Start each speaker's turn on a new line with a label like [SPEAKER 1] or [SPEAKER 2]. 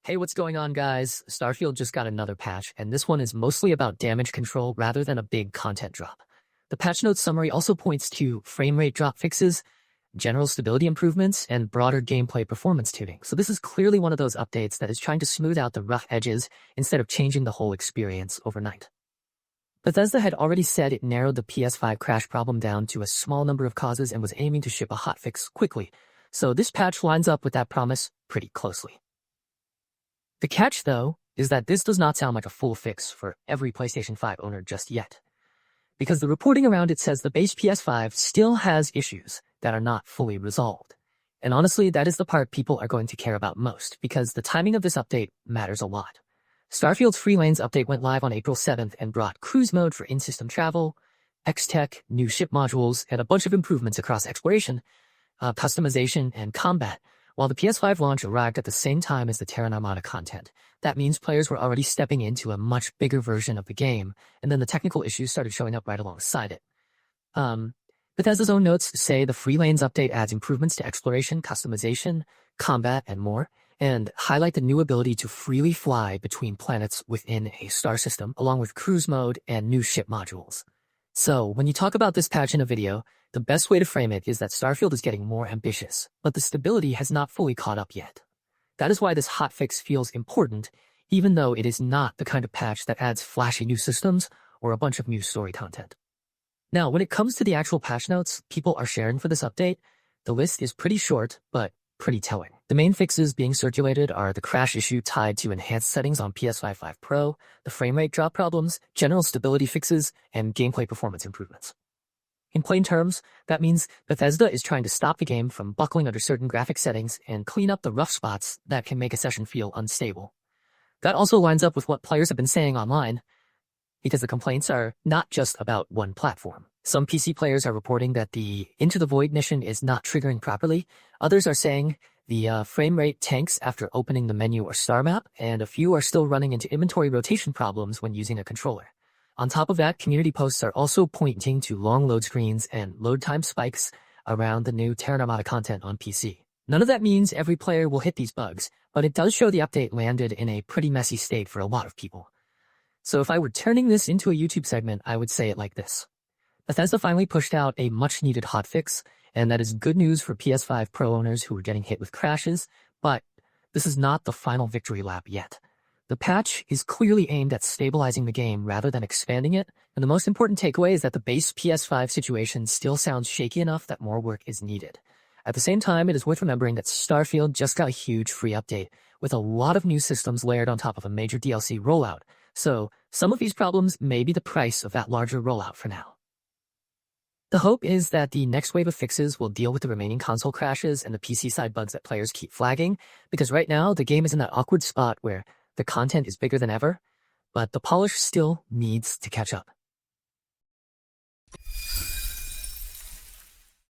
[SPEAKER 1] Hey, what's going on, guys? Starfield just got another patch, and this one is mostly about damage control rather than a big content drop. The patch notes summary also points to frame rate drop fixes, general stability improvements, and broader gameplay performance tuning. So this is clearly one of those updates that is trying to smooth out the rough edges instead of changing the whole experience overnight. Bethesda had already said it narrowed the PS5 crash problem down to a small number of causes and was aiming to ship a hotfix quickly. So this patch lines up with that promise pretty closely. The catch, though, is that this does not sound like a full fix for every PlayStation 5 owner just yet, because the reporting around it says the base PS5 still has issues that are not fully resolved. And honestly, that is the part people are going to care about most, because the timing of this update matters a lot. Starfield's Free Lanes update went live on April 7th and brought cruise mode for in-system travel, X-Tech, new ship modules, and a bunch of improvements across exploration, customization, and combat. While the PS5 launch arrived at the same time as the Terran Armada content, that means players were already stepping into a much bigger version of the game, and then the technical issues started showing up right alongside it. Bethesda's own notes say the Free Lanes update adds improvements to exploration, customization, combat, and more, and highlight the new ability to freely fly between planets within a star system, along with cruise mode and new ship modules. So, when you talk about this patch in a video, the best way to frame it is that Starfield is getting more ambitious, but the stability has not fully caught up yet. That is why this hotfix feels important, even though it is not the kind of patch that adds flashy new systems or a bunch of new story content. Now, when it comes to the actual patch notes people are sharing for this update, the list is pretty short, but pretty telling. The main fixes being circulated are the crash issue tied to enhanced settings on PS5 Pro, the frame rate drop problems, general stability fixes, and gameplay performance improvements. In plain terms, that means Bethesda is trying to stop the game from buckling under certain graphic settings and clean up the rough spots that can make a session feel unstable. That also lines up with what players have been saying online, because the complaints are not just about one platform. Some PC players are reporting that the Into the Void mission is not triggering properly. Others are saying the frame rate tanks after opening the menu or star map, and a few are still running into inventory rotation problems when using a controller. On top of that, community posts are also pointing to long load screens and load time spikes around the new Terran Armada content on PC. None of that means every player will hit these bugs, but it does show the update landed in a pretty messy state for a lot of people. So if I were turning this into a YouTube segment, I would say it like this. Bethesda finally pushed out a much-needed hotfix, and that is good news for PS5 Pro owners who were getting hit with crashes, but this is not the final victory lap yet. The patch is clearly aimed at stabilizing the game rather than expanding it, and the most important takeaway is that the base PS5 situation still sounds shaky enough that more work is needed. At the same time, it is worth remembering that Starfield just got a huge free update, with a lot of new systems layered on top of a major DLC rollout, so some of these problems may be the price of that larger rollout for now. The hope is that the next wave of fixes will deal with the remaining console crashes and the PC side bugs that players keep flagging, because right now the game is in that awkward spot where the content is bigger than ever, but the polish still needs to catch up.